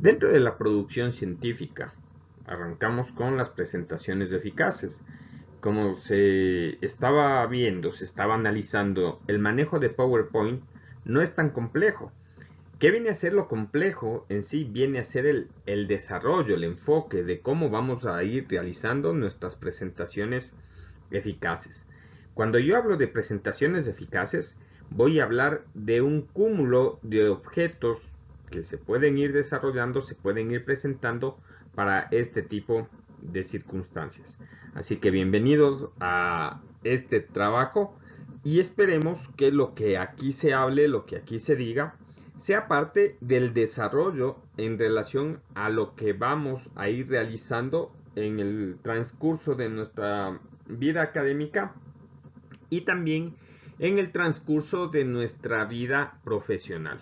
Dentro de la producción científica, arrancamos con las presentaciones eficaces. Como se estaba viendo, se estaba analizando, el manejo de PowerPoint no es tan complejo. ¿Qué viene a ser lo complejo en sí? Viene a ser el desarrollo, el enfoque de cómo vamos a ir realizando nuestras presentaciones eficaces. Cuando yo hablo de presentaciones eficaces, voy a hablar de un cúmulo de objetos que se pueden ir desarrollando, se pueden ir presentando para este tipo de circunstancias. Así que bienvenidos a este trabajo y esperemos que lo que aquí se hable, lo que aquí se diga, sea parte del desarrollo en relación a lo que vamos a ir realizando en el transcurso de nuestra vida académica y también en el transcurso de nuestra vida profesional.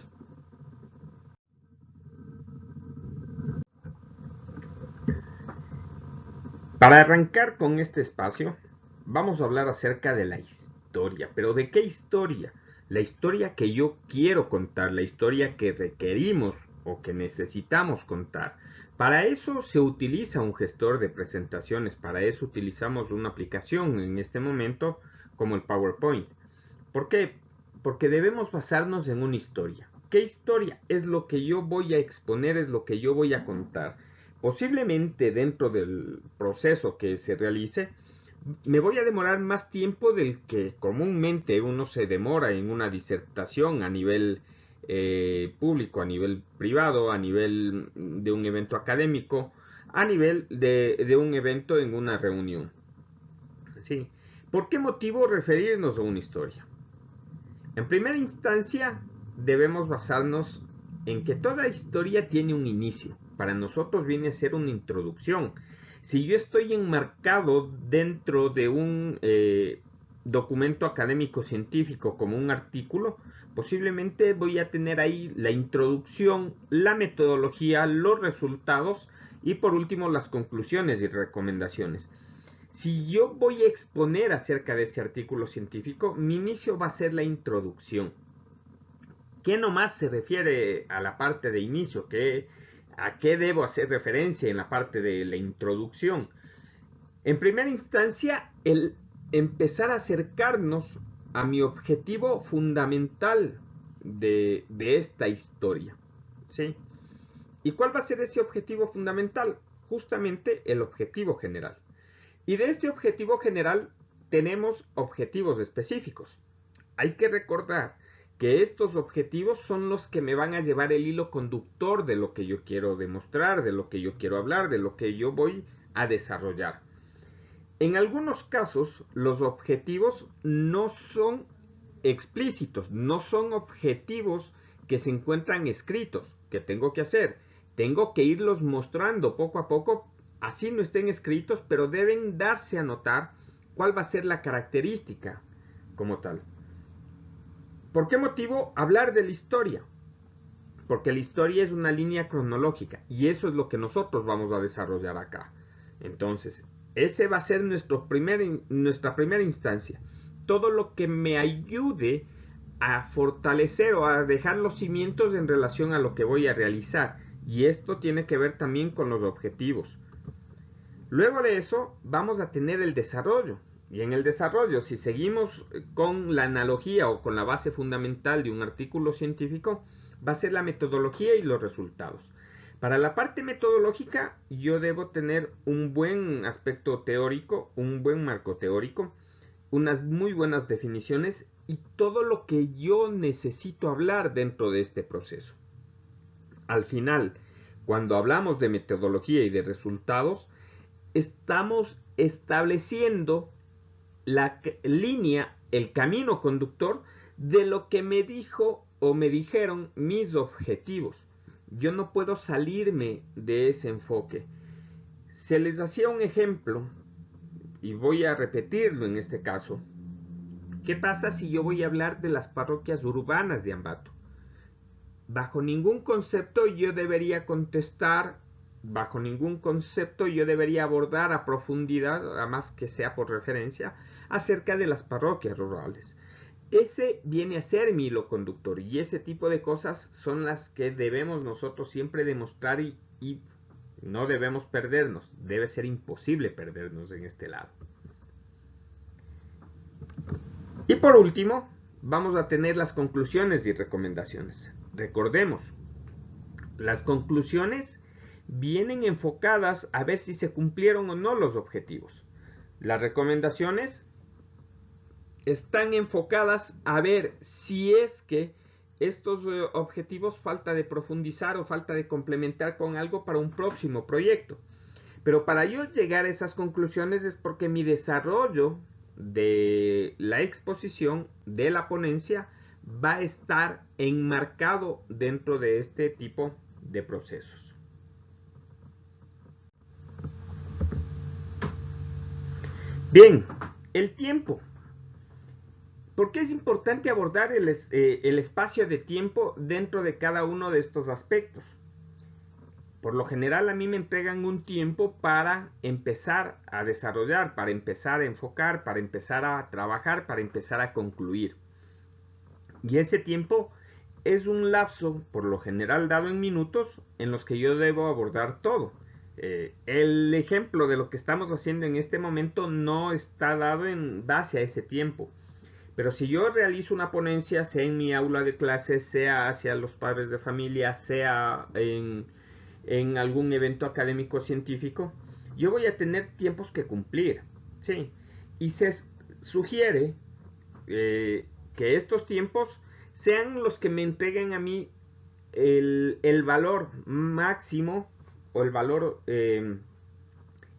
Para arrancar con este espacio, vamos a hablar acerca de la historia. ¿Pero de qué historia? La historia que yo quiero contar, la historia que requerimos o que necesitamos contar. Para eso se utiliza un gestor de presentaciones, para eso utilizamos una aplicación en este momento como el PowerPoint. ¿Por qué? Porque debemos basarnos en una historia. ¿Qué historia? Es lo que yo voy a exponer, es lo que yo voy a contar. Posiblemente dentro del proceso que se realice, me voy a demorar más tiempo del que comúnmente uno se demora en una disertación a nivel público, a nivel privado, a nivel de un evento académico, a nivel de un evento en una reunión. ¿Sí? ¿Por qué motivo referirnos a una historia? En primera instancia, debemos basarnos en que toda historia tiene un inicio. Para nosotros viene a ser una introducción. Si yo estoy enmarcado dentro de un documento académico científico como un artículo, posiblemente voy a tener ahí la introducción, la metodología, los resultados y por último las conclusiones y recomendaciones. Si yo voy a exponer acerca de ese artículo científico, mi inicio va a ser la introducción. ¿Qué nomás se refiere a la parte de inicio? ¿A qué debo hacer referencia en la parte de la introducción? En primera instancia, el empezar a acercarnos a mi objetivo fundamental de esta historia. ¿Sí? ¿Y cuál va a ser ese objetivo fundamental? Justamente el objetivo general. Y de este objetivo general tenemos objetivos específicos. Hay que recordar que estos objetivos son los que me van a llevar el hilo conductor de lo que yo quiero demostrar, de lo que yo quiero hablar, de lo que yo voy a desarrollar. En algunos casos, los objetivos no son explícitos, no son objetivos que se encuentran escritos, que tengo que hacer. Tengo que irlos mostrando poco a poco, así no estén escritos, pero deben darse a notar cuál va a ser la característica como tal. ¿Por qué motivo hablar de la historia? Porque la historia es una línea cronológica y eso es lo que nosotros vamos a desarrollar acá. Entonces, ese va a ser nuestra primera instancia. Todo lo que me ayude a fortalecer o a dejar los cimientos en relación a lo que voy a realizar. Y esto tiene que ver también con los objetivos. Luego de eso vamos a tener el desarrollo. Y en el desarrollo, si seguimos con la analogía o con la base fundamental de un artículo científico, va a ser la metodología y los resultados. Para la parte metodológica, yo debo tener un buen aspecto teórico, un buen marco teórico, unas muy buenas definiciones y todo lo que yo necesito hablar dentro de este proceso. Al final, cuando hablamos de metodología y de resultados, estamos estableciendo la línea, el camino conductor de lo que me dijo o me dijeron mis objetivos. Yo no puedo salirme de ese enfoque. Se les hacía un ejemplo, y voy a repetirlo en este caso. ¿Qué pasa si yo voy a hablar de las parroquias urbanas de Ambato? Bajo ningún concepto yo debería contestar, bajo ningún concepto yo debería abordar a profundidad, a más que sea por referencia, acerca de las parroquias rurales. Ese viene a ser mi hilo conductor y ese tipo de cosas son las que debemos nosotros siempre demostrar y no debemos perdernos. Debe ser imposible perdernos en este lado. Y por último, vamos a tener las conclusiones y recomendaciones. Recordemos, las conclusiones vienen enfocadas a ver si se cumplieron o no los objetivos. Las recomendaciones están enfocadas a ver si es que estos objetivos falta de profundizar o falta de complementar con algo para un próximo proyecto. Pero para yo llegar a esas conclusiones es porque mi desarrollo de la exposición, de la ponencia, va a estar enmarcado dentro de este tipo de procesos. Bien, el tiempo. ¿Por qué es importante abordar el espacio de tiempo dentro de cada uno de estos aspectos? Por lo general a mí me entregan un tiempo para empezar a desarrollar, para empezar a enfocar, para empezar a trabajar, para empezar a concluir. Y ese tiempo es un lapso, por lo general dado en minutos, en los que yo debo abordar todo. El ejemplo de lo que estamos haciendo en este momento no está dado en base a ese tiempo. Pero si yo realizo una ponencia, sea en mi aula de clases, sea hacia los padres de familia, sea en algún evento académico científico, yo voy a tener tiempos que cumplir, ¿sí? Y se sugiere que estos tiempos sean los que me entreguen a mí el valor máximo o el valor en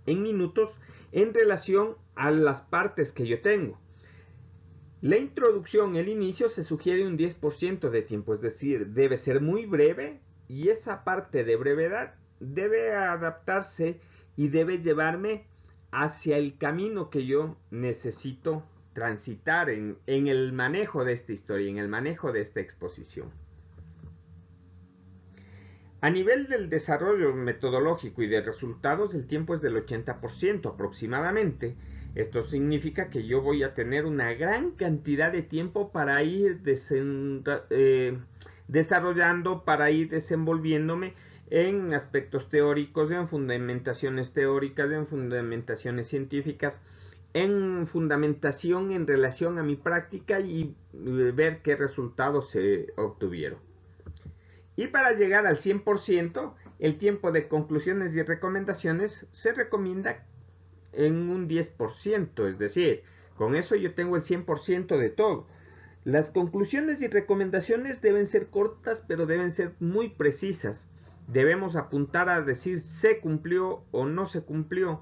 minutos en relación a las partes que yo tengo. La introducción, el inicio, se sugiere un 10% de tiempo, es decir, debe ser muy breve y esa parte de brevedad debe adaptarse y debe llevarme hacia el camino que yo necesito transitar en el manejo de esta historia, en el manejo de esta exposición. A nivel del desarrollo metodológico y de resultados, el tiempo es del 80% aproximadamente. Esto significa que yo voy a tener una gran cantidad de tiempo para ir desarrollando, para ir desenvolviéndome en aspectos teóricos, en fundamentaciones teóricas, en fundamentaciones científicas, en fundamentación en relación a mi práctica y ver qué resultados se obtuvieron. Y para llegar al 100%, el tiempo de conclusiones y recomendaciones se recomienda en un 10%, es decir, con eso yo tengo el 100% de todo. Las conclusiones y recomendaciones deben ser cortas, pero deben ser muy precisas. Debemos apuntar a decir se cumplió o no se cumplió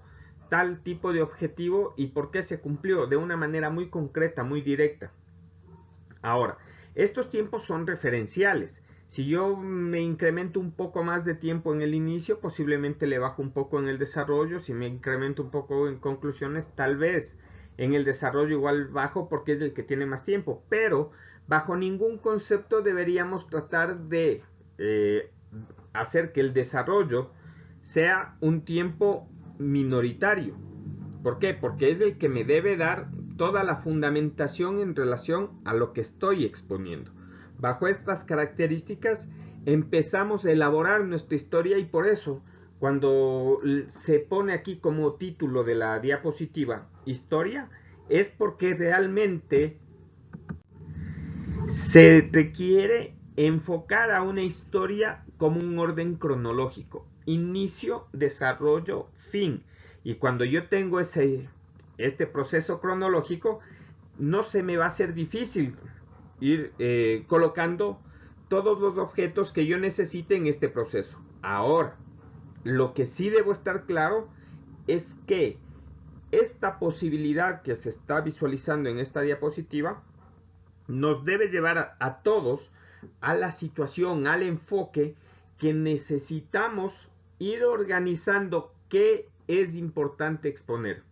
tal tipo de objetivo y por qué se cumplió de una manera muy concreta, muy directa. Ahora, estos tiempos son referenciales. Si yo me incremento un poco más de tiempo en el inicio, posiblemente le bajo un poco en el desarrollo. Si me incremento un poco en conclusiones, tal vez en el desarrollo igual bajo porque es el que tiene más tiempo. Pero bajo ningún concepto deberíamos tratar de hacer que el desarrollo sea un tiempo minoritario. ¿Por qué? Porque es el que me debe dar toda la fundamentación en relación a lo que estoy exponiendo. Bajo estas características empezamos a elaborar nuestra historia y por eso cuando se pone aquí como título de la diapositiva historia es porque realmente se requiere enfocar a una historia como un orden cronológico, inicio, desarrollo, fin. Y cuando yo tengo este proceso cronológico, no se me va a hacer difícil ir colocando todos los objetos que yo necesite en este proceso. Ahora, lo que sí debo estar claro es que esta posibilidad que se está visualizando en esta diapositiva nos debe llevar a todos a la situación, al enfoque que necesitamos ir organizando qué es importante exponer.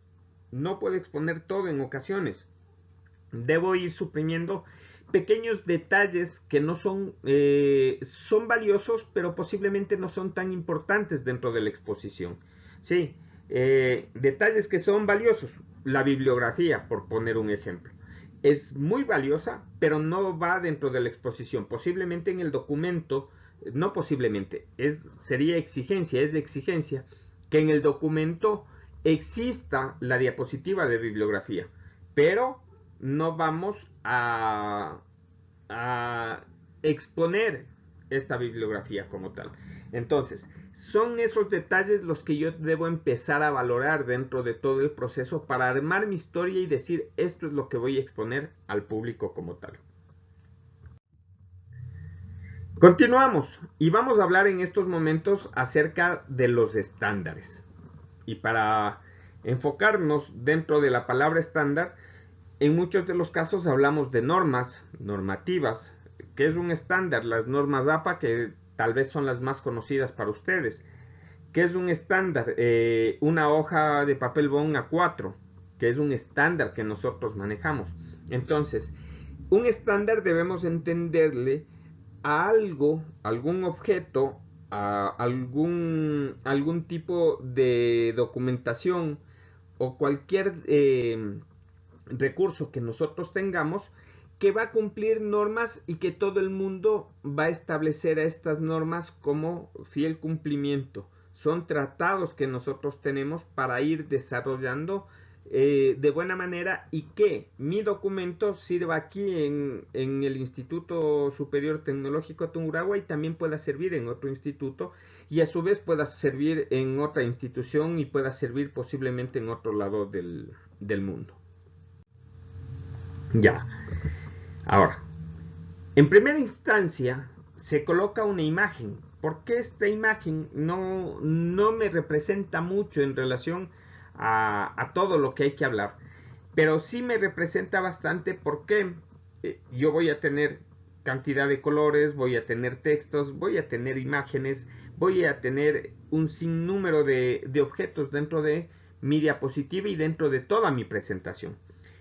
No puedo exponer todo en ocasiones. Debo ir suprimiendo pequeños detalles que no son, son valiosos, pero posiblemente no son tan importantes dentro de la exposición. Sí, detalles que son valiosos, la bibliografía, por poner un ejemplo. es muy valiosa, pero no va dentro de la exposición. Posiblemente en el documento, no posiblemente, sería exigencia, es de exigencia, que en el documento exista la diapositiva de bibliografía, pero no vamos a exponer esta bibliografía como tal. Entonces, son esos detalles los que yo debo empezar a valorar dentro de todo el proceso para armar mi historia y decir, esto es lo que voy a exponer al público como tal. Continuamos y vamos a hablar en estos momentos acerca de los estándares. Y para enfocarnos dentro de la palabra estándar, en muchos de los casos hablamos de normas, normativas, que es un estándar, las normas APA, que tal vez son las más conocidas para ustedes. ¿Qué es un estándar? Una hoja de papel bond A4, que es un estándar que nosotros manejamos. Entonces, un estándar debemos entenderle a algo, algún objeto, a algún tipo de documentación o cualquier recurso que nosotros tengamos que va a cumplir normas y que todo el mundo va a establecer a estas normas como fiel cumplimiento. Son tratados que nosotros tenemos para ir desarrollando de buena manera y que mi documento sirva aquí en el Instituto Superior Tecnológico Tungurahua y también pueda servir en otro instituto y a su vez pueda servir en otra institución y pueda servir posiblemente en otro lado del mundo. Ya. Ahora, en primera instancia se coloca una imagen. ¿Por qué esta imagen no me representa mucho en relación a todo lo que hay que hablar? Pero sí me representa bastante porque yo voy a tener cantidad de colores, voy a tener textos, voy a tener imágenes, voy a tener un sinnúmero de objetos dentro de mi diapositiva y dentro de toda mi presentación.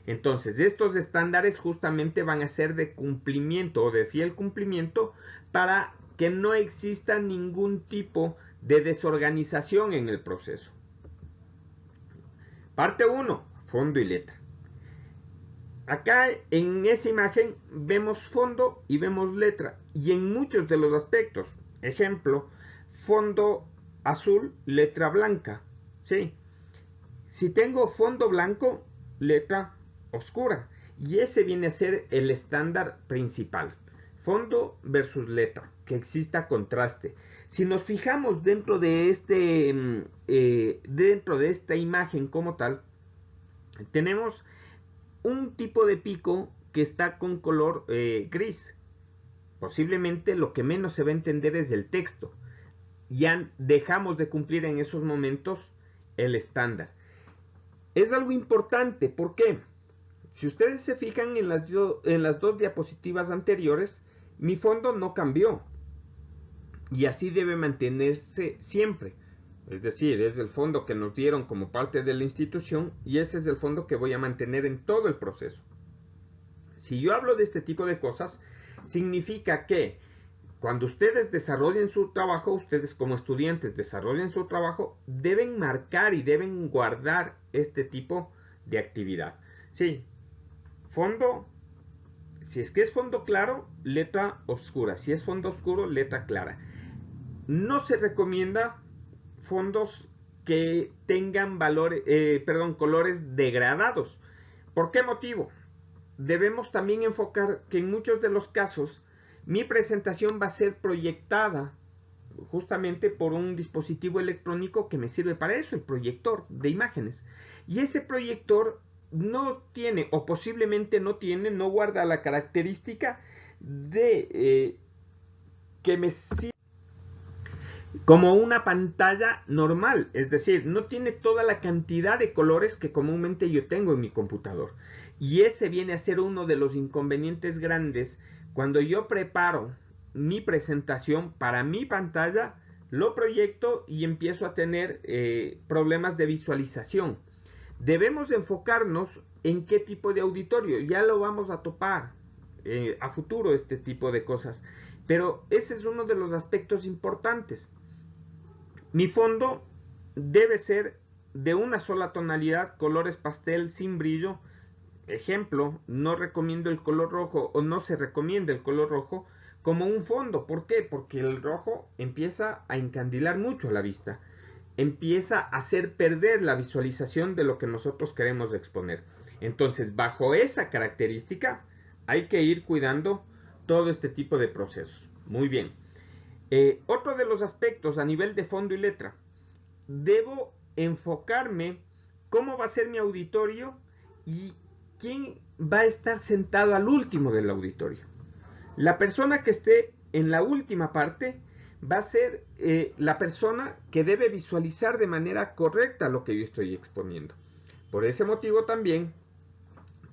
Entonces, estos estándares justamente van a ser de cumplimiento o de fiel cumplimiento para que no exista ningún tipo de desorganización en el proceso. Parte 1, fondo y letra. Acá en esa imagen vemos fondo y vemos letra y en muchos de los aspectos, ejemplo, fondo azul, letra blanca, ¿sí? Si tengo fondo blanco, letra oscura y ese viene a ser el estándar principal, fondo versus letra, que exista contraste. Si nos fijamos dentro de esta imagen como tal, tenemos un tipo de pico que está con color gris. Posiblemente lo que menos se va a entender es el texto. Ya dejamos de cumplir en esos momentos el estándar. Es algo importante, ¿por qué? Si ustedes se fijan en las dos diapositivas anteriores, mi fondo no cambió. Y así debe mantenerse siempre. Es decir, es el fondo que nos dieron como parte de la institución y ese es el fondo que voy a mantener en todo el proceso. Si yo hablo de este tipo de cosas, significa que cuando ustedes desarrollen su trabajo, ustedes como estudiantes desarrollen su trabajo, deben marcar y deben guardar este tipo de actividad. Sí, fondo, si es que es fondo claro, letra oscura. Si es fondo oscuro, letra clara. No se recomienda fondos que tengan colores degradados. ¿Por qué motivo? Debemos también enfocar que en muchos de los casos mi presentación va a ser proyectada justamente por un dispositivo electrónico que me sirve para eso, el proyector de imágenes. Y ese proyector no tiene, o posiblemente no tiene, no guarda la característica de que me sirve como una pantalla normal, es decir, no tiene toda la cantidad de colores que comúnmente yo tengo en mi computador. Y ese viene a ser uno de los inconvenientes grandes cuando yo preparo mi presentación para mi pantalla, lo proyecto y empiezo a tener problemas de visualización. Debemos enfocarnos en qué tipo de auditorio, ya lo vamos a topar a futuro este tipo de cosas, pero ese es uno de los aspectos importantes. Mi fondo debe ser de una sola tonalidad, colores pastel sin brillo, ejemplo, no recomiendo el color rojo o no se recomienda el color rojo como un fondo. ¿Por qué? Porque el rojo empieza a encandilar mucho la vista, empieza a hacer perder la visualización de lo que nosotros queremos exponer. Entonces, bajo esa característica, hay que ir cuidando todo este tipo de procesos. Muy bien. Otro de los aspectos a nivel de fondo y letra, debo enfocarme cómo va a ser mi auditorio y quién va a estar sentado al último del auditorio. La persona que esté en la última parte va a ser la persona que debe visualizar de manera correcta lo que yo estoy exponiendo. Por ese motivo también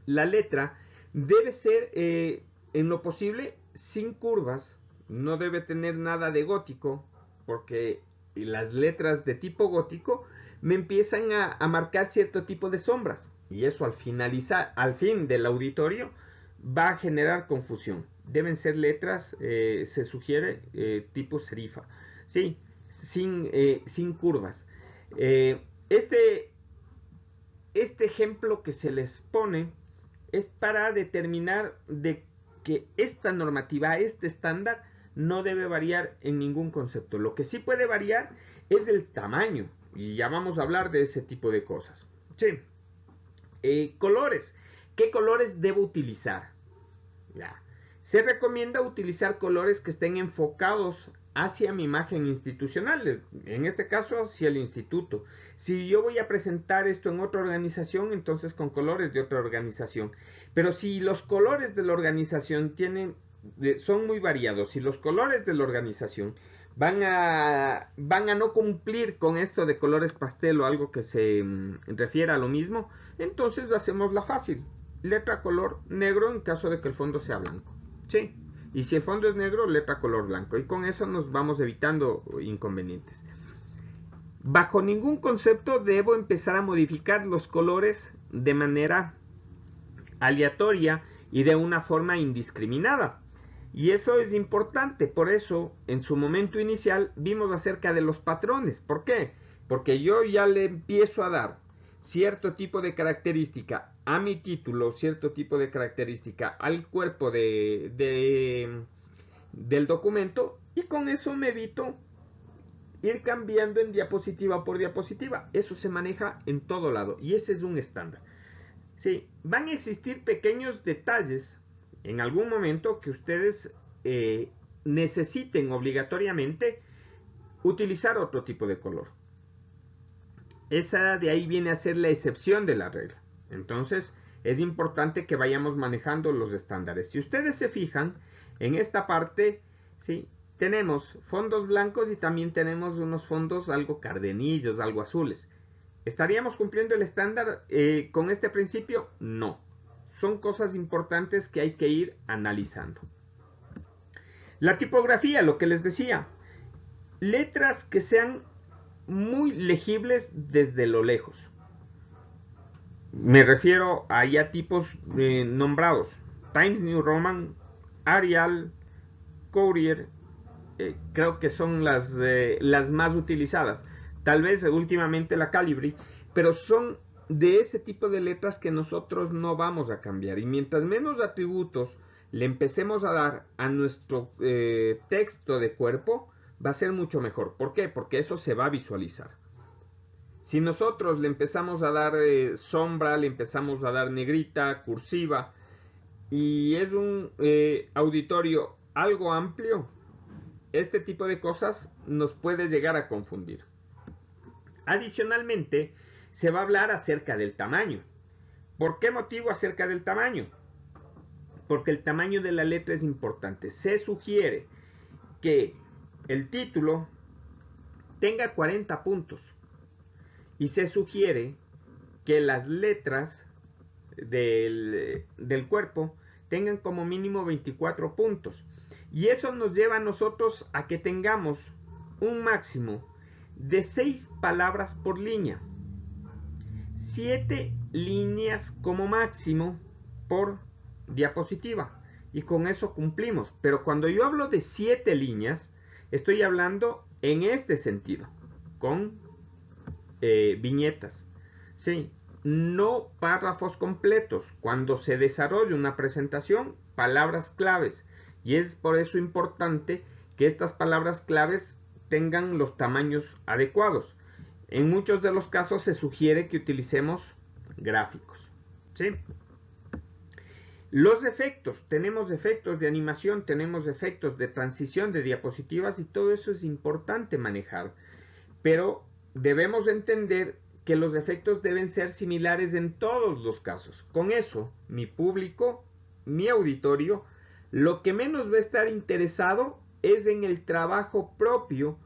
la letra debe ser en lo posible sin curvas, no debe tener nada de gótico, porque las letras de tipo gótico me empiezan a marcar cierto tipo de sombras, y eso al finalizar, al fin del auditorio, va a generar confusión. Deben ser letras, se sugiere, tipo serifa, sí, sin curvas. Este ejemplo que se les pone es para determinar de que esta normativa, este estándar, no debe variar en ningún concepto. Lo que sí puede variar es el tamaño, y ya vamos a hablar de ese tipo de cosas. Sí. Colores. ¿Qué colores debo utilizar? Ya. Se recomienda utilizar colores que estén enfocados hacia mi imagen institucional, en este caso hacia el instituto. Si yo voy a presentar esto en otra organización, entonces con colores de otra organización. Pero si los colores de la organización son muy variados, si los colores de la organización van a no cumplir con esto de colores pastel o algo que se refiera a lo mismo, entonces hacemos la fácil. Letra color negro en caso de que el fondo sea blanco. ¿Sí? Y si el fondo es negro, letra color blanco. Y con eso nos vamos evitando inconvenientes. Bajo ningún concepto debo empezar a modificar los colores de manera aleatoria y de una forma indiscriminada. Y eso es importante, por eso en su momento inicial vimos acerca de los patrones. ¿Por qué? Porque yo ya le empiezo a dar cierto tipo de característica a mi título, cierto tipo de característica al cuerpo del documento, y con eso me evito ir cambiando en diapositiva por diapositiva. Eso se maneja en todo lado y ese es un estándar. Sí, van a existir pequeños detalles en algún momento que ustedes necesiten obligatoriamente utilizar otro tipo de color. Esa de ahí viene a ser la excepción de la regla. Entonces es importante que vayamos manejando los estándares. Si ustedes se fijan, en esta parte, ¿sí?, tenemos fondos blancos y también tenemos unos fondos algo cardenillos, algo azules. ¿Estaríamos cumpliendo el estándar con este principio? No. Son cosas importantes que hay que ir analizando. La tipografía, lo que les decía. Letras que sean muy legibles desde lo lejos. Me refiero a ya tipos nombrados. Times New Roman, Arial, Courier, creo que son las más utilizadas. Tal vez últimamente la Calibri, pero son de ese tipo de letras que nosotros no vamos a cambiar. Y mientras menos atributos le empecemos a dar a nuestro texto de cuerpo, va a ser mucho mejor. ¿Por qué? Porque eso se va a visualizar. Si nosotros le empezamos a dar sombra, le empezamos a dar negrita, cursiva, y es un auditorio algo amplio, este tipo de cosas nos puede llegar a confundir. Adicionalmente, se va a hablar acerca del tamaño. ¿Por qué motivo acerca del tamaño? Porque el tamaño de la letra es importante. Se sugiere que el título tenga 40 puntos y se sugiere que las letras del cuerpo tengan como mínimo 24 puntos. Y eso nos lleva a nosotros a que tengamos un máximo de 6 palabras por línea. 7 líneas como máximo por diapositiva. Y con eso cumplimos. Pero cuando yo hablo de 7 líneas, estoy hablando en este sentido, con viñetas. Sí, no párrafos completos. Cuando se desarrolla una presentación, palabras claves. Y es por eso importante que estas palabras claves tengan los tamaños adecuados. En muchos de los casos se sugiere que utilicemos gráficos. ¿Sí? Los efectos, tenemos efectos de animación, tenemos efectos de transición de diapositivas y todo eso es importante manejar. Pero debemos entender que los efectos deben ser similares en todos los casos. Con eso, mi público, mi auditorio, lo que menos va a estar interesado es en el trabajo propio,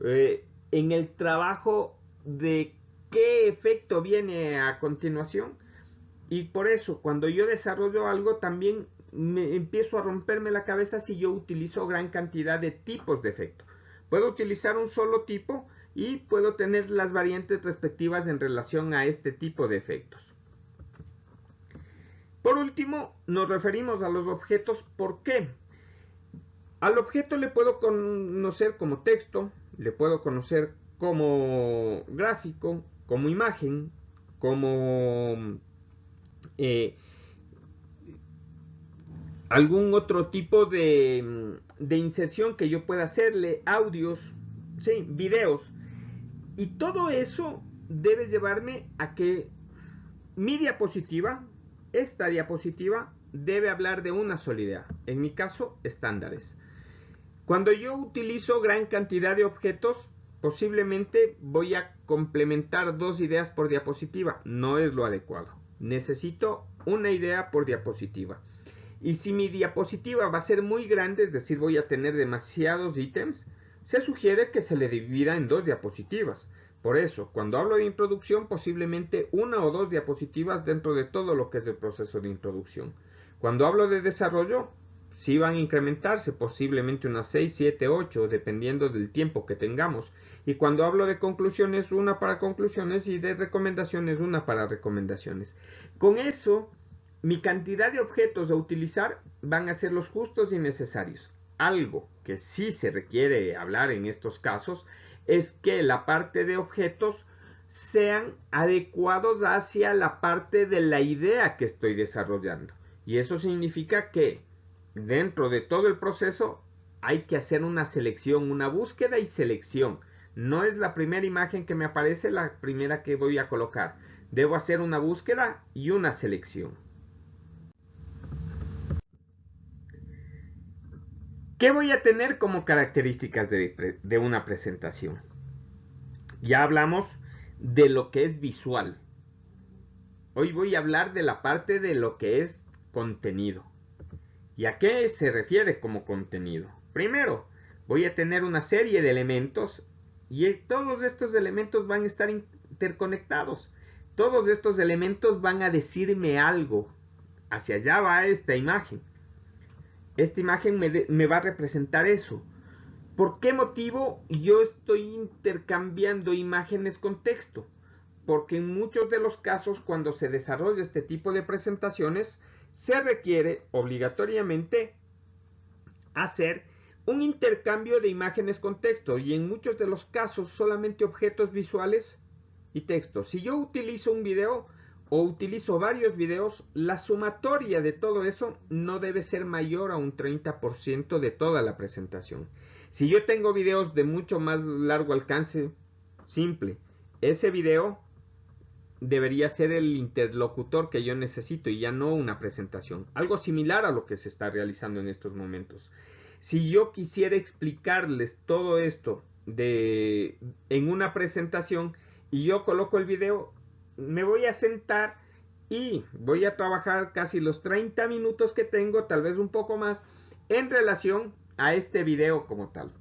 en el trabajo de qué efecto viene a continuación. Y por eso, cuando yo desarrollo algo, también me empiezo a romperme la cabeza si yo utilizo gran cantidad de tipos de efecto. Puedo utilizar un solo tipo y puedo tener las variantes respectivas en relación a este tipo de efectos. Por último, nos referimos a los objetos. ¿Por qué? Al objeto le puedo conocer como texto, le puedo conocer como gráfico, como imagen, como algún otro tipo de inserción que yo pueda hacerle, audios, ¿sí? Videos. Y todo eso debe llevarme a que mi diapositiva, esta diapositiva, debe hablar de una sola idea. En mi caso, estándares. Cuando yo utilizo gran cantidad de objetos, posiblemente voy a complementar 2 ideas por diapositiva. No es lo adecuado. Necesito una idea por diapositiva. Y si mi diapositiva va a ser muy grande, es decir, voy a tener demasiados ítems, se sugiere que se le divida en 2 diapositivas. Por eso, cuando hablo de introducción, posiblemente 1 o 2 diapositivas dentro de todo lo que es el proceso de introducción. Cuando hablo de desarrollo, sí van a incrementarse, posiblemente unas 6, 7, 8, dependiendo del tiempo que tengamos. Y cuando hablo de conclusiones, una para conclusiones, y de recomendaciones, una para recomendaciones. Con eso, mi cantidad de objetos a utilizar van a ser los justos y necesarios. Algo que sí se requiere hablar en estos casos es que la parte de objetos sean adecuados hacia la parte de la idea que estoy desarrollando. Y eso significa que dentro de todo el proceso hay que hacer una selección, una búsqueda y selección. No es la primera imagen que me aparece la primera que voy a colocar. Debo hacer una búsqueda y una selección. ¿Qué voy a tener como características de una presentación? Ya hablamos de lo que es visual. Hoy voy a hablar de la parte de lo que es contenido. ¿Y a qué se refiere como contenido? Primero, voy a tener una serie de elementos y todos estos elementos van a estar interconectados. Todos estos elementos van a decirme algo. Hacia allá va esta imagen. Esta imagen me va a representar eso. ¿Por qué motivo yo estoy intercambiando imágenes con texto? Porque en muchos de los casos, cuando se desarrolla este tipo de presentaciones, se requiere obligatoriamente hacer un intercambio de imágenes con texto, y en muchos de los casos solamente objetos visuales y texto. Si yo utilizo un video o utilizo varios videos, la sumatoria de todo eso no debe ser mayor a un 30% de toda la presentación. Si yo tengo videos de mucho más largo alcance, simple, ese video debería ser el interlocutor que yo necesito y ya no una presentación. Algo similar a lo que se está realizando en estos momentos. Si yo quisiera explicarles todo esto en una presentación y yo coloco el video, me voy a sentar y voy a trabajar casi los 30 minutos que tengo, tal vez un poco más, en relación a este video como tal.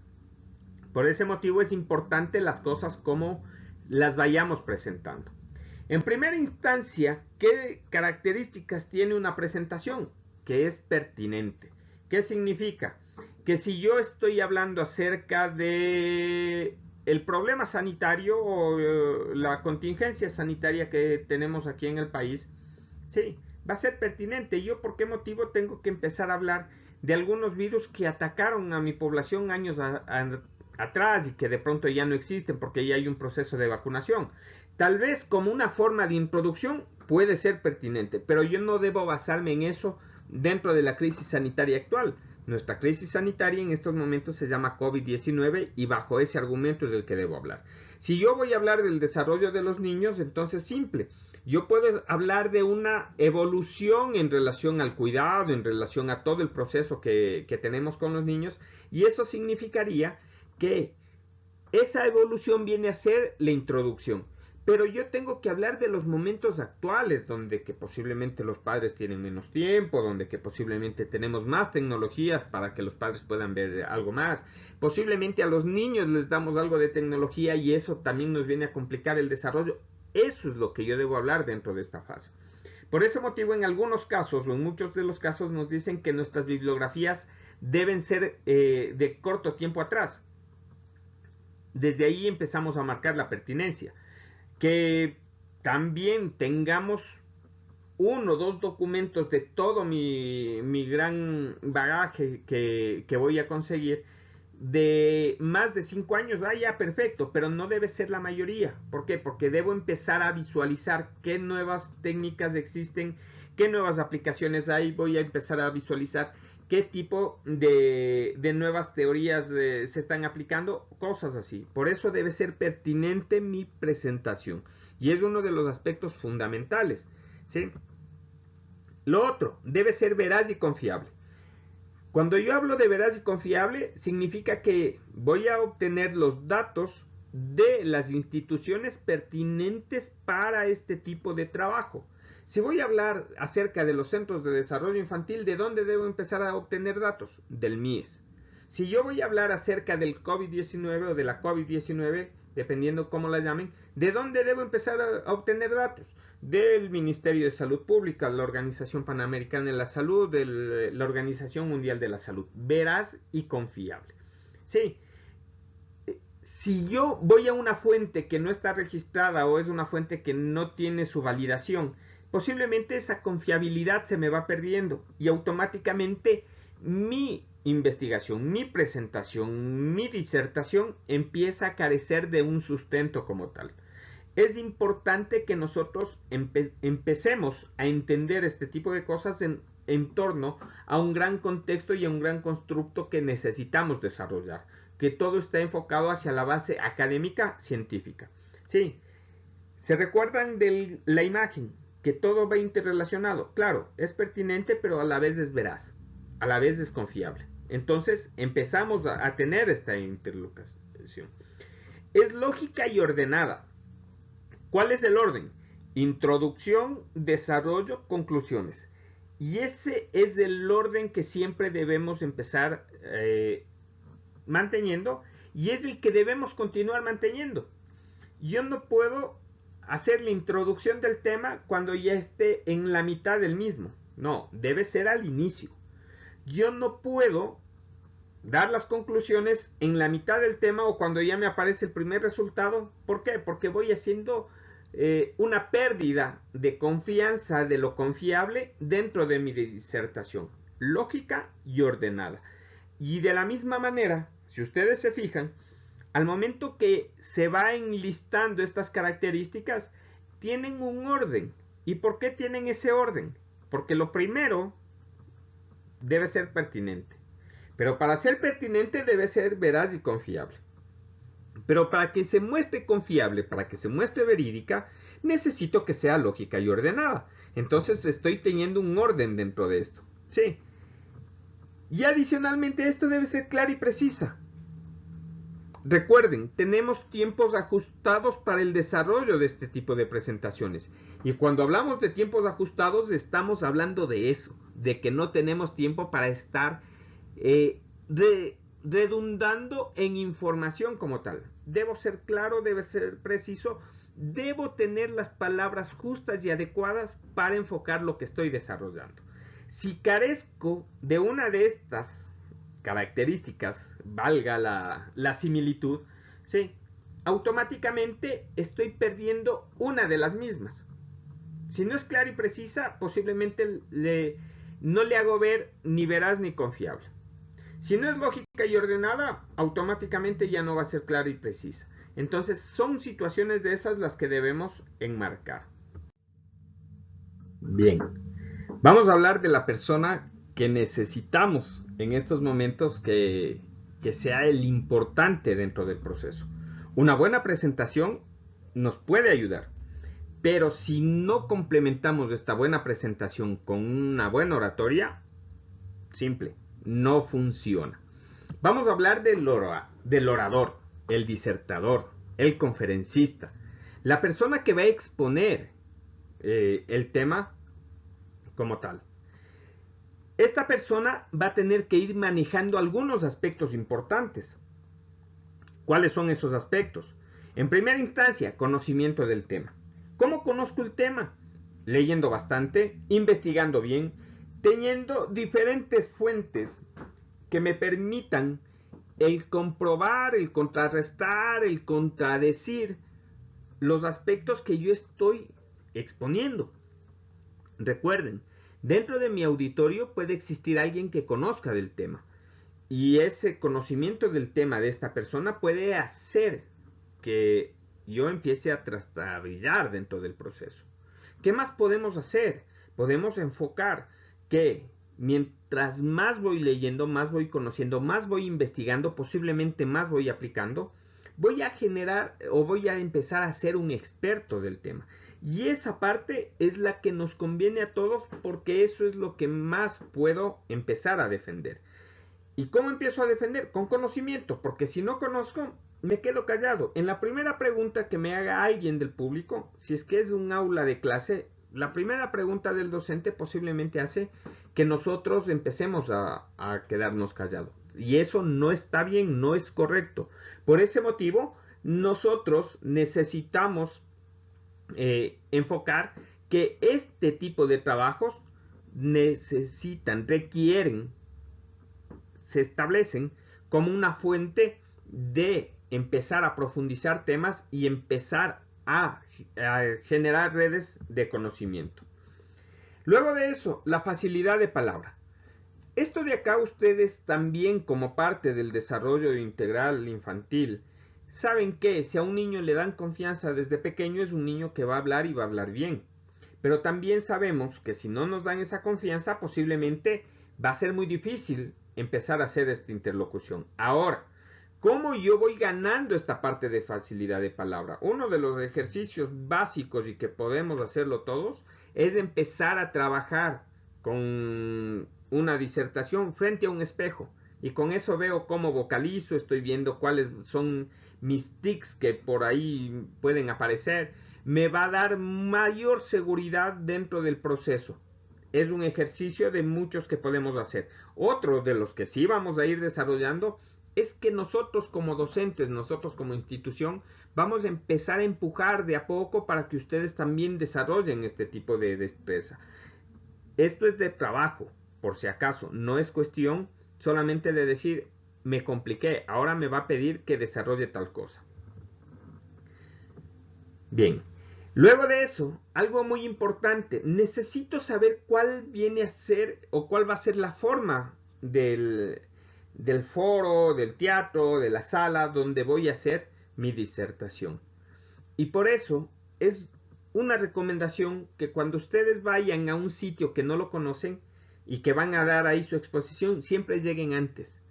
Por ese motivo es importante las cosas como las vayamos presentando. En primera instancia, ¿qué características tiene una presentación? Que es pertinente. ¿Qué significa? Que si yo estoy hablando acerca de el problema sanitario o la contingencia sanitaria que tenemos aquí en el país, sí, va a ser pertinente. ¿Yo por qué motivo tengo que empezar a hablar de algunos virus que atacaron a mi población años atrás y que de pronto ya no existen porque ya hay un proceso de vacunación. Tal vez como una forma de introducción puede ser pertinente, pero yo no debo basarme en eso dentro de la crisis sanitaria actual. Nuestra crisis sanitaria en estos momentos se llama COVID-19 y bajo ese argumento es del que debo hablar. Si yo voy a hablar del desarrollo de los niños, entonces simple. Yo puedo hablar de una evolución en relación al cuidado, en relación a todo el proceso que tenemos con los niños, y eso significaría que esa evolución viene a ser la introducción. Pero yo tengo que hablar de los momentos actuales, donde que posiblemente los padres tienen menos tiempo, donde que posiblemente tenemos más tecnologías para que los padres puedan ver algo más. Posiblemente a los niños les damos algo de tecnología y eso también nos viene a complicar el desarrollo. Eso es lo que yo debo hablar dentro de esta fase. Por ese motivo, en algunos casos o en muchos de los casos nos dicen que nuestras bibliografías deben ser de corto tiempo atrás. Desde ahí empezamos a marcar la pertinencia. Que también tengamos uno o dos documentos de todo mi gran bagaje que voy a conseguir de más de 5 años, ya perfecto, pero no debe ser la mayoría. ¿Por qué? Porque debo empezar a visualizar qué nuevas técnicas existen, qué nuevas aplicaciones hay, voy a empezar a visualizar qué tipo de nuevas teorías se están aplicando, cosas así. Por eso debe ser pertinente mi presentación. Y es uno de los aspectos fundamentales, ¿sí? Lo otro, debe ser veraz y confiable. Cuando yo hablo de veraz y confiable, significa que voy a obtener los datos de las instituciones pertinentes para este tipo de trabajo. Si voy a hablar acerca de los centros de desarrollo infantil, ¿de dónde debo empezar a obtener datos? Del MIES. Si yo voy a hablar acerca del COVID-19 o de la COVID-19, dependiendo cómo la llamen, ¿de dónde debo empezar a obtener datos? Del Ministerio de Salud Pública, la Organización Panamericana de la Salud, de la Organización Mundial de la Salud. Veraz y confiable. Sí, si yo voy a una fuente que no está registrada o es una fuente que no tiene su validación, posiblemente esa confiabilidad se me va perdiendo y automáticamente mi investigación, mi presentación, mi disertación empieza a carecer de un sustento como tal. Es importante que nosotros empecemos a entender este tipo de cosas en torno a un gran contexto y a un gran constructo que necesitamos desarrollar, que todo está enfocado hacia la base académica científica. Sí, ¿se recuerdan de la imagen? Que todo va interrelacionado. Claro, es pertinente, pero a la vez es veraz, a la vez es confiable. Entonces empezamos a tener esta interlocución. Es lógica y ordenada. ¿Cuál es el orden? Introducción, desarrollo, conclusiones. Y ese es el orden que siempre debemos empezar manteniendo y es el que debemos continuar manteniendo. Yo no puedo hacer la introducción del tema cuando ya esté en la mitad del mismo. No, debe ser al inicio. Yo no puedo dar las conclusiones en la mitad del tema o cuando ya me aparece el primer resultado. ¿Por qué? Porque voy haciendo una pérdida de confianza de lo confiable dentro de mi disertación. Lógica y ordenada. Y de la misma manera, si ustedes se fijan, al momento que se va enlistando estas características, tienen un orden. ¿Y por qué tienen ese orden? Porque lo primero debe ser pertinente. Pero para ser pertinente debe ser veraz y confiable. Pero para que se muestre confiable, para que se muestre verídica, necesito que sea lógica y ordenada. Entonces estoy teniendo un orden dentro de esto. Sí. Y adicionalmente esto debe ser clara y precisa. Recuerden, tenemos tiempos ajustados para el desarrollo de este tipo de presentaciones. Y cuando hablamos de tiempos ajustados, estamos hablando de eso, de que no tenemos tiempo para estar redundando en información como tal. Debo ser claro, debe ser preciso, debo tener las palabras justas y adecuadas para enfocar lo que estoy desarrollando. Si carezco de una de estas características, valga la similitud, ¿sí? Automáticamente estoy perdiendo una de las mismas. Si no es clara y precisa, posiblemente no le hago ver ni veraz ni confiable. Si no es lógica y ordenada, automáticamente ya no va a ser clara y precisa. Entonces son situaciones de esas las que debemos enmarcar. Bien, vamos a hablar de la persona que necesitamos en estos momentos que sea el importante dentro del proceso. Una buena presentación nos puede ayudar, pero si no complementamos esta buena presentación con una buena oratoria, simple, no funciona. Vamos a hablar del orador, el disertador, el conferencista, la persona que va a exponer el tema como tal. Esta persona va a tener que ir manejando algunos aspectos importantes. ¿Cuáles son esos aspectos? En primera instancia, conocimiento del tema. ¿Cómo conozco el tema? Leyendo bastante, investigando bien, teniendo diferentes fuentes que me permitan el comprobar, el contrarrestar, el contradecir los aspectos que yo estoy exponiendo. Recuerden, dentro de mi auditorio puede existir alguien que conozca del tema y ese conocimiento del tema de esta persona puede hacer que yo empiece a trastabillar dentro del proceso. ¿Qué más podemos hacer? Podemos enfocar que mientras más voy leyendo, más voy conociendo, más voy investigando, posiblemente más voy aplicando, voy a generar o voy a empezar a ser un experto del tema. Y esa parte es la que nos conviene a todos porque eso es lo que más puedo empezar a defender. ¿Y cómo empiezo a defender? Con conocimiento, porque si no conozco, me quedo callado. En la primera pregunta que me haga alguien del público, si es que es un aula de clase, la primera pregunta del docente posiblemente hace que nosotros empecemos a quedarnos callados. Y eso no está bien, no es correcto. Por ese motivo, nosotros necesitamos enfocar que este tipo de trabajos requieren, se establecen como una fuente de empezar a profundizar temas y empezar a generar redes de conocimiento. Luego de eso, la facilidad de palabra. Esto de acá ustedes también como parte del desarrollo integral infantil saben que si a un niño le dan confianza desde pequeño es un niño que va a hablar y va a hablar bien. Pero también sabemos que si no nos dan esa confianza posiblemente va a ser muy difícil empezar a hacer esta interlocución. Ahora, ¿cómo yo voy ganando esta parte de facilidad de palabra? Uno de los ejercicios básicos y que podemos hacerlo todos es empezar a trabajar con una disertación frente a un espejo. Y con eso veo cómo vocalizo, estoy viendo cuáles son mis tics que por ahí pueden aparecer. Me va a dar mayor seguridad dentro del proceso. Es un ejercicio de muchos que podemos hacer. Otro de los que sí vamos a ir desarrollando es que nosotros como docentes, nosotros como institución, vamos a empezar a empujar de a poco para que ustedes también desarrollen este tipo de destreza. Esto es de trabajo, por si acaso, no es cuestión solamente de decir, me compliqué, ahora me va a pedir que desarrolle tal cosa. Bien, luego de eso, algo muy importante, necesito saber cuál viene a ser o cuál va a ser la forma del foro, del teatro, de la sala donde voy a hacer mi disertación. Y por eso es una recomendación que cuando ustedes vayan a un sitio que no lo conocen y que van a dar ahí su exposición, siempre lleguen antes.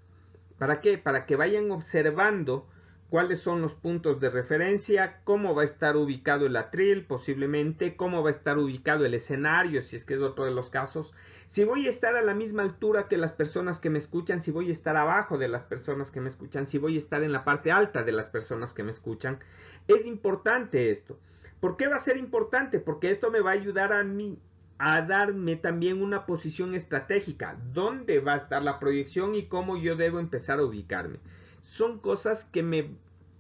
¿Para qué? Para que vayan observando cuáles son los puntos de referencia, cómo va a estar ubicado el atril posiblemente, cómo va a estar ubicado el escenario, si es que es otro de los casos, si voy a estar a la misma altura que las personas que me escuchan, si voy a estar abajo de las personas que me escuchan, si voy a estar en la parte alta de las personas que me escuchan. Es importante esto. ¿Por qué va a ser importante? Porque esto me va a ayudar a mí a darme también una posición estratégica, dónde va a estar la proyección y cómo yo debo empezar a ubicarme. Son cosas que me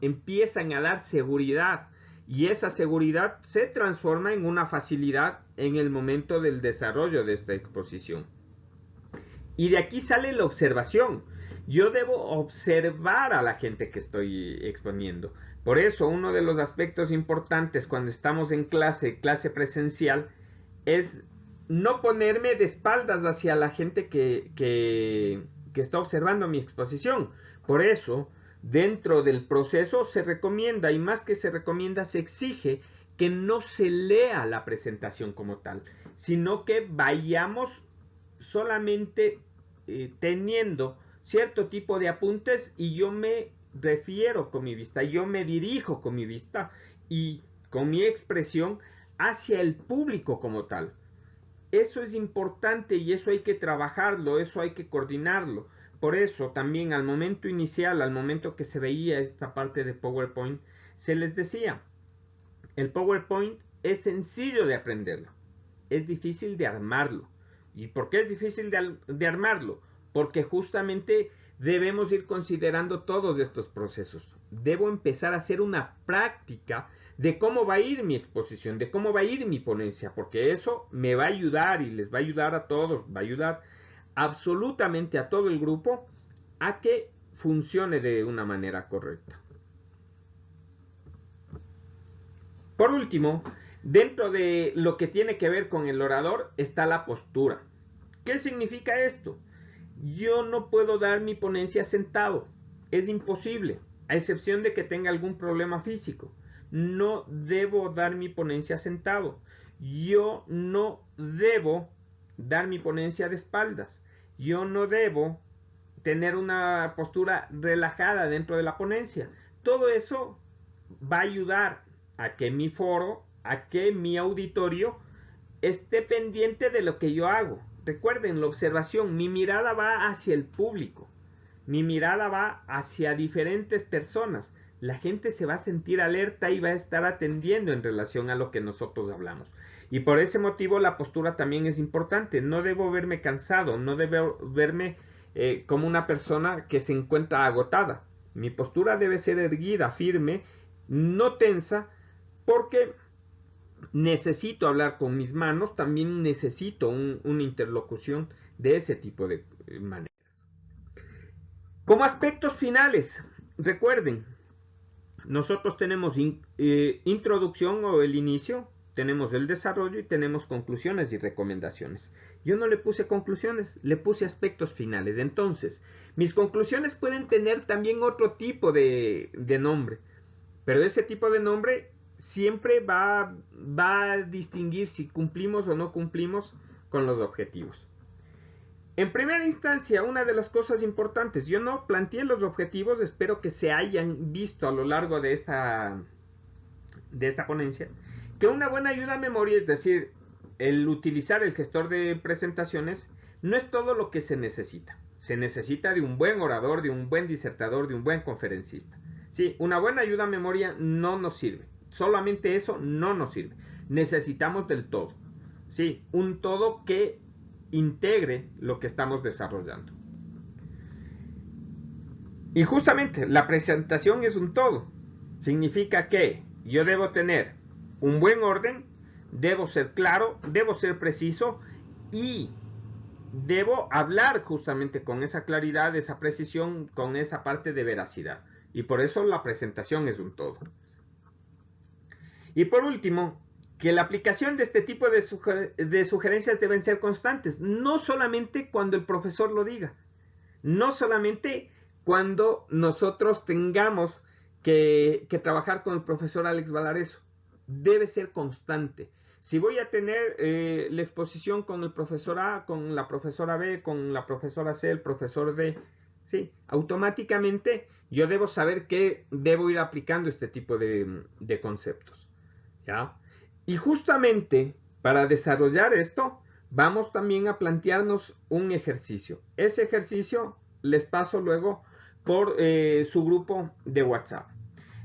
empiezan a dar seguridad y esa seguridad se transforma en una facilidad en el momento del desarrollo de esta exposición. Y de aquí sale la observación. Yo debo observar a la gente que estoy exponiendo. Por eso uno de los aspectos importantes cuando estamos en clase presencial, es no ponerme de espaldas hacia la gente que que está observando mi exposición. Por eso, dentro del proceso se recomienda, y más que se recomienda, se exige que no se lea la presentación como tal, sino que vayamos solamente teniendo cierto tipo de apuntes y yo me refiero con mi vista, yo me dirijo con mi vista y con mi expresión hacia el público como tal. Eso es importante y eso hay que trabajarlo, eso hay que coordinarlo. Por eso también al momento inicial, al momento que se veía esta parte de PowerPoint, se les decía, el PowerPoint es sencillo de aprenderlo, es difícil de armarlo. ¿Y por qué es difícil de armarlo? Porque justamente debemos ir considerando todos estos procesos. Debo empezar a hacer una práctica de cómo va a ir mi exposición, de cómo va a ir mi ponencia, porque eso me va a ayudar y les va a ayudar a todos, va a ayudar absolutamente a todo el grupo a que funcione de una manera correcta. Por último, dentro de lo que tiene que ver con el orador está la postura. ¿Qué significa esto? Yo no puedo dar mi ponencia sentado, es imposible, a excepción de que tenga algún problema físico. No debo dar mi ponencia sentado. Yo no debo dar mi ponencia de espaldas. Yo no debo tener una postura relajada dentro de la ponencia. Todo eso va a ayudar a que mi foro, a que mi auditorio esté pendiente de lo que yo hago. Recuerden la observación, mi mirada va hacia el público, mi mirada va hacia diferentes personas. La gente se va a sentir alerta y va a estar atendiendo en relación a lo que nosotros hablamos. Y por ese motivo la postura también es importante. No debo verme cansado, no debo verme como una persona que se encuentra agotada. Mi postura debe ser erguida, firme, no tensa, porque necesito hablar con mis manos, también necesito una interlocución de ese tipo de maneras. Como aspectos finales, recuerden, nosotros tenemos introducción o el inicio, tenemos el desarrollo y tenemos conclusiones y recomendaciones. Yo no le puse conclusiones, le puse aspectos finales. Entonces, mis conclusiones pueden tener también otro tipo de nombre, pero ese tipo de nombre siempre va a distinguir si cumplimos o no cumplimos con los objetivos. En primera instancia, una de las cosas importantes, yo no planteé los objetivos, espero que se hayan visto a lo largo de esta ponencia, que una buena ayuda a memoria, es decir, el utilizar el gestor de presentaciones, no es todo lo que se necesita. Se necesita de un buen orador, de un buen disertador, de un buen conferencista. Sí, una buena ayuda a memoria no nos sirve. Solamente eso no nos sirve. Necesitamos del todo. Sí, un todo que integre lo que estamos desarrollando. Y justamente la presentación es un todo. Significa que yo debo tener un buen orden, debo ser claro, debo ser preciso y debo hablar justamente con esa claridad, esa precisión, con esa parte de veracidad. Y por eso la presentación es un todo. Y por último, que la aplicación de este tipo de sugerencias deben ser constantes, no solamente cuando el profesor lo diga, no solamente cuando nosotros tengamos que trabajar con el profesor Alex Valareso, debe ser constante. Si voy a tener la exposición con el profesor A, con la profesora B, con la profesora C, el profesor D, ¿sí? Automáticamente yo debo saber que debo ir aplicando este tipo de conceptos, ¿ya? Y justamente para desarrollar esto, vamos también a plantearnos un ejercicio. Ese ejercicio les paso luego por su grupo de WhatsApp.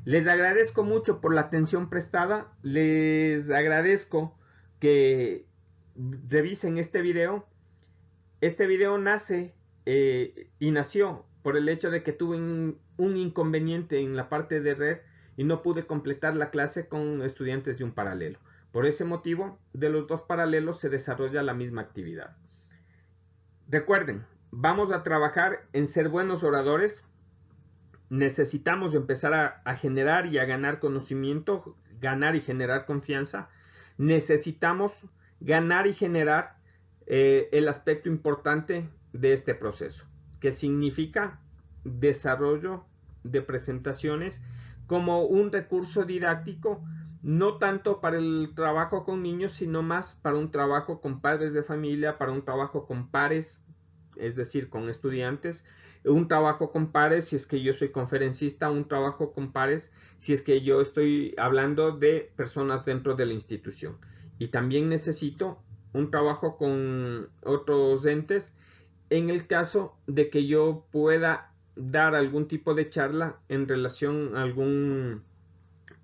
Les agradezco mucho por la atención prestada. Les agradezco que revisen este video. Este video nace y nació por el hecho de que tuve un inconveniente en la parte de red y no pude completar la clase con estudiantes de un paralelo. Por ese motivo, de los dos paralelos se desarrolla la misma actividad. Recuerden, vamos a trabajar en ser buenos oradores. Necesitamos empezar a generar y a ganar conocimiento, ganar y generar confianza. Necesitamos ganar y generar el aspecto importante de este proceso, que significa desarrollo de presentaciones como un recurso didáctico, no tanto para el trabajo con niños, sino más para un trabajo con padres de familia, para un trabajo con pares, es decir, con estudiantes, un trabajo con pares si es que yo soy conferencista, un trabajo con pares si es que yo estoy hablando de personas dentro de la institución. Y también necesito un trabajo con otros entes en el caso de que yo pueda dar algún tipo de charla en relación a algún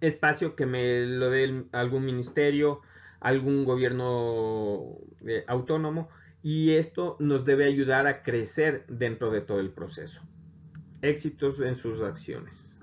espacio que me lo dé algún ministerio, algún gobierno autónomo, y esto nos debe ayudar a crecer dentro de todo el proceso. Éxitos en sus acciones.